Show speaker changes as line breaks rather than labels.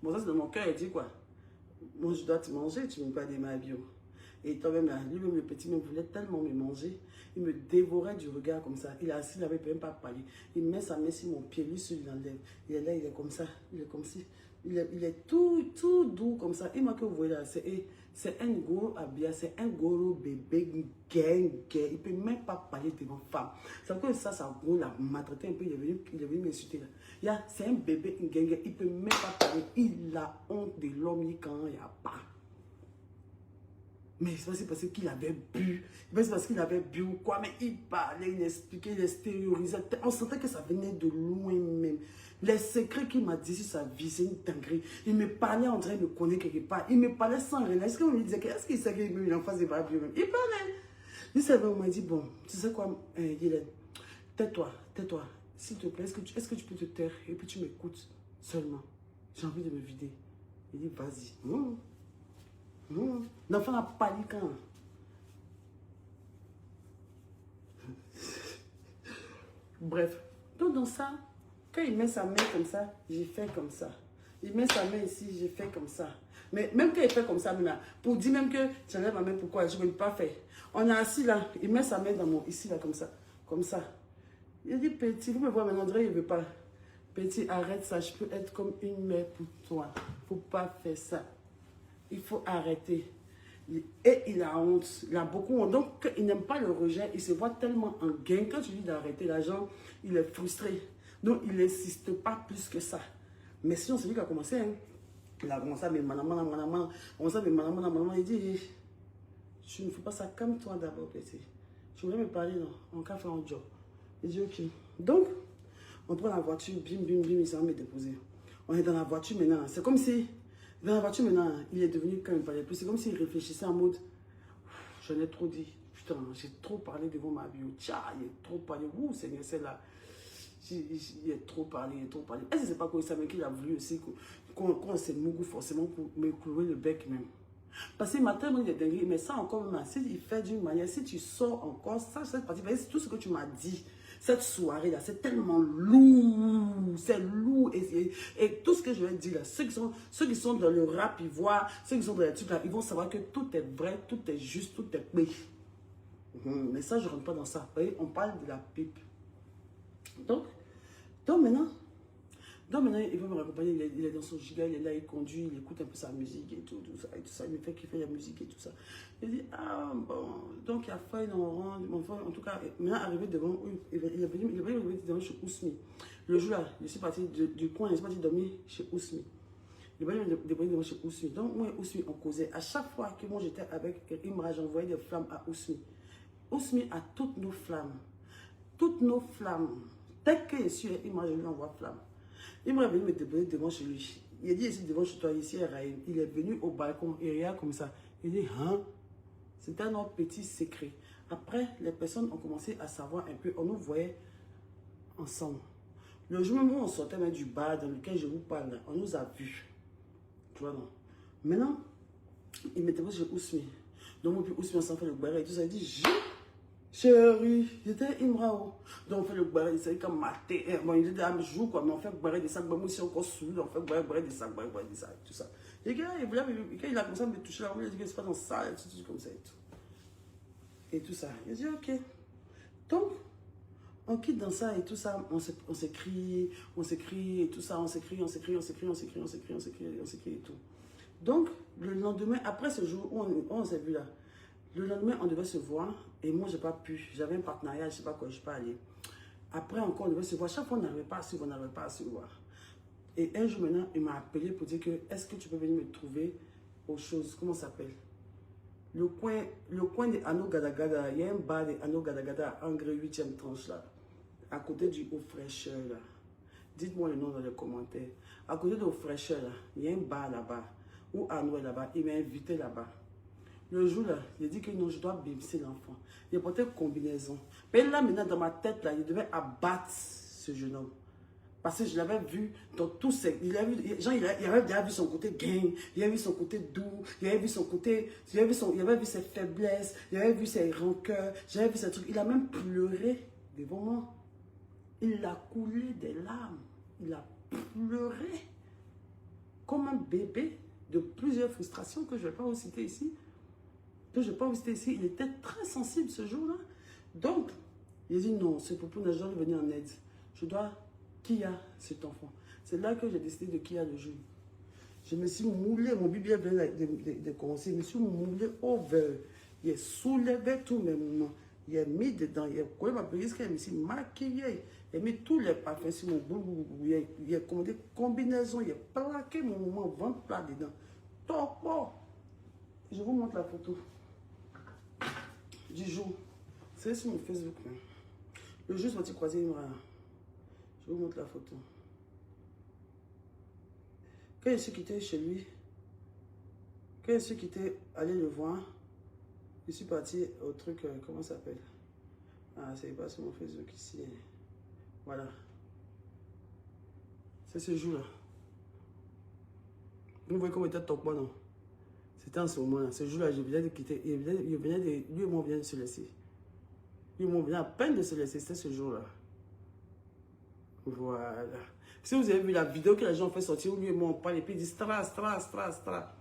Bon, ça, c'est dans mon cœur, il dit quoi? Moi, je dois te manger, tu ne me pas des ma bio. Et toi-même, là, lui-même, le petit, me voulait tellement me manger. Il me dévorait du regard comme ça. Il est assis, il n'avait même pas parlé. Il met sa main sur mon pied, lui, sur l'enlève. Il est là, il est comme ça. Il est comme si. Il est tout doux comme ça. Il m'a que vous voyez là, c'est un gros habillé, c'est un gros bébé gay. Il ne peut même pas parler devant femme. C'est que ça gros l'a maltraité un peu. Il est venu m'insulter là. C'est un bébé gay. Il ne peut même pas parler. Il a honte de l'homme quand il n'y a pas. Mais c'est parce qu'il avait bu. C'est parce qu'il avait bu ou quoi. Mais il parlait, il expliquait, il extériorisait. On sentait que ça venait de loin même. Les secrets qu'il m'a dit sur sa vie, c'est une dinguerie. Il me parlait en train de me connaître quelque part. Il me parlait sans rien. Est-ce qu'on lui disait, est-ce qu'il savait qu'il en face de Barbie même? Il parlait. Il savait, on m'a dit, bon, tu sais quoi, Guylaine, tais-toi. S'il te plaît, est-ce que tu peux te taire et puis tu m'écoutes seulement. J'ai envie de me vider. Il dit, vas-y. L'enfant a pâli quand? Bref. Donc dans ça, quand il met sa main comme ça, j'ai fait comme ça. Il met sa main ici, j'ai fait comme ça. Mais même quand il fait comme ça, même, pour dire même que j'enlève ma main, pourquoi? Je ne veux pas faire. On est assis là, il met sa main dans mon, ici là, comme ça. Comme ça. Il dit, petit, vous me voyez maintenant, André, il ne veut pas. Petit, arrête ça, je peux être comme une mère pour toi. Il ne faut pas faire ça. Il faut arrêter. Et il a honte, il a beaucoup honte. Donc, il n'aime pas le rejet, il se voit tellement en gain. Quand tu lui dis d'arrêter, l'agent, il est frustré. Donc, il n'insiste pas plus que ça. Mais sinon, c'est lui qui a commencé. Hein. Il a commencé à me il dit, tu ne fais pas ça, calme-toi d'abord, petit. Tu voulais me parler, non? On va faire un job. Il dit, ok. Donc, on prend la voiture, bim, il s'en va me déposer. On est dans la voiture maintenant. C'est comme si... Dans la voiture maintenant, il est devenu quand il ne parlait plus. C'est comme s'il réfléchissait en mode, j'en ai trop dit. Putain, j'ai trop parlé devant ma bio. Tcha, il a trop parlé. Ouh, Seigneur, c'est là. Il a trop parlé, Est-ce que c'est pas quoi ça, mais qu'il a voulu aussi qu'on s'est mougou forcément pour me clouer le bec même. Parce que matin, il est dingue, mais ça encore même, si il fait d'une manière, si tu sors encore, ça, cette partie, c'est tout ce que tu m'as dit. Cette soirée-là, c'est tellement lourd. C'est lourd. Et tout ce que je vais dire là, ceux qui sont dans le rap, ils voient, ceux qui sont dans les trucs là, ils vont savoir que tout est vrai, tout est juste, tout est payé. Mais ça, je ne rentre pas dans ça. Vous voyez, on parle de la pipe. Donc maintenant, il veut me raccompagner, il est dans son giga, il est là, il conduit, il écoute un peu sa musique et tout ça, il me fait kiffer la musique et tout ça. Il dit, ah bon, donc il a failli dans rang, en tout cas, maintenant arrivé devant, il est venu devant chez Ousmi. Le jour là, je suis parti du coin, je suis parti dormir chez Ousmi. Il est venu devant chez Ousmi. Donc moi et Ousmi, on causait. À chaque fois que moi j'étais avec Imra, j'envoyais des flammes à Ousmi. Ousmi a toutes nos flammes. Toutes nos flammes. Dès que je suis Imra, je lui envoie flammes. Il m'a venu me déposer devant chez lui. Il a dit ici devant chez toi, ici à Raïm. Il est venu au balcon et regarde comme ça. Il dit, hein? C'était un autre petit secret. Après, les personnes ont commencé à savoir un peu. On nous voyait ensemble. Le jour où on sortait même du bar dans lequel je vous parle, on nous a vus. Tu vois, non? Maintenant, il m'était posé chez Ousmi. Donc, puis Ousmi, on s'en fait le barré et tout ça. Il dit, chérie, j'étais Imrao. Donc on fait le barré de sacs comme maté. Bon, il dit à jour quoi, mais on fait le barré de sacs. Moi aussi encore sous, on fait le barré de sacs, tout ça. Et quand il a commencé à me toucher là, il a dit que c'est pas dans ça, et tout comme ça et tout. Et tout ça. Il a dit ok. Donc, on quitte dans ça et tout ça, on s'écrit et tout ça, on s'écrit et tout. Donc, le lendemain, après ce jour où on s'est vu là, le lendemain, on devait se voir et moi, je n'ai pas pu. J'avais un partenariat, je ne sais pas quoi, je ne suis pas allé. Après, encore, on devait se voir. Chaque fois, on n'arrivait pas à se voir. Et un jour maintenant, il m'a appelé pour dire que est-ce que tu peux venir me trouver aux choses, comment ça s'appelle? Le coin de Ano Gadagada, il y a un bar de Ano Gadagada, Engrais 8e tranche là, à côté du Eau Fraîcheur là. Dites-moi le nom dans les commentaires. À côté de Eau Fraîcheur là, il y a un bar là-bas, où Ano est là-bas, il m'a invité là-bas. Le jour là, il a dit que non, je dois bimser l'enfant. Il a porté une combinaison. Mais là, maintenant, dans ma tête, là, il devait abattre ce jeune homme. Parce que je l'avais vu dans tous ces... Il avait déjà vu son côté gang, il avait vu son côté doux, il avait vu son côté... Il avait vu ses faiblesses, il avait vu ses rancœurs, j'avais vu ses trucs. Il a même pleuré devant moi. Il a coulé des larmes. Il a pleuré. comme un bébé de plusieurs frustrations que je ne vais pas vous citer ici. Il était très sensible ce jour-là. Donc, il dit non, ce poupou n'a jamais venu en aide. Je dois Kia cet enfant. C'est là que j'ai décidé de Kia le jour. Je me suis moulé, mon bibi venait de commencer, je me suis moulé au verre. Il a soulevé tous mes mouvements. Il a mis dedans, il a collé ma pelisse, il s'est maquillé. Il a mis tous les parfums sur mon boulot. Il a commandé combinaison, il a plaqué mon mouvement, ventre plat dedans. Top, bon. Je vous montre la photo du jour. C'est sur mon Facebook. Hein. Le jour, je suis croisé une rare. Je vous montre la photo. Quand je suis quitté chez lui, quand je suis quitté, aller le voir, je suis parti au truc, comment ça s'appelle? Ah, c'est pas sur mon Facebook ici. Voilà. C'est ce jour-là. Vous voyez comment il était top, non? C'était en ce moment-là. Ce jour-là, je venais de quitter. Lui et moi, on vient de se laisser. Lui et moi, on vient à peine de se laisser. C'était ce jour-là. Voilà. Si vous avez vu la vidéo que les gens ont fait sortir, où lui et moi, on parle et puis ils disent Stra, Stra, Stra, Stra.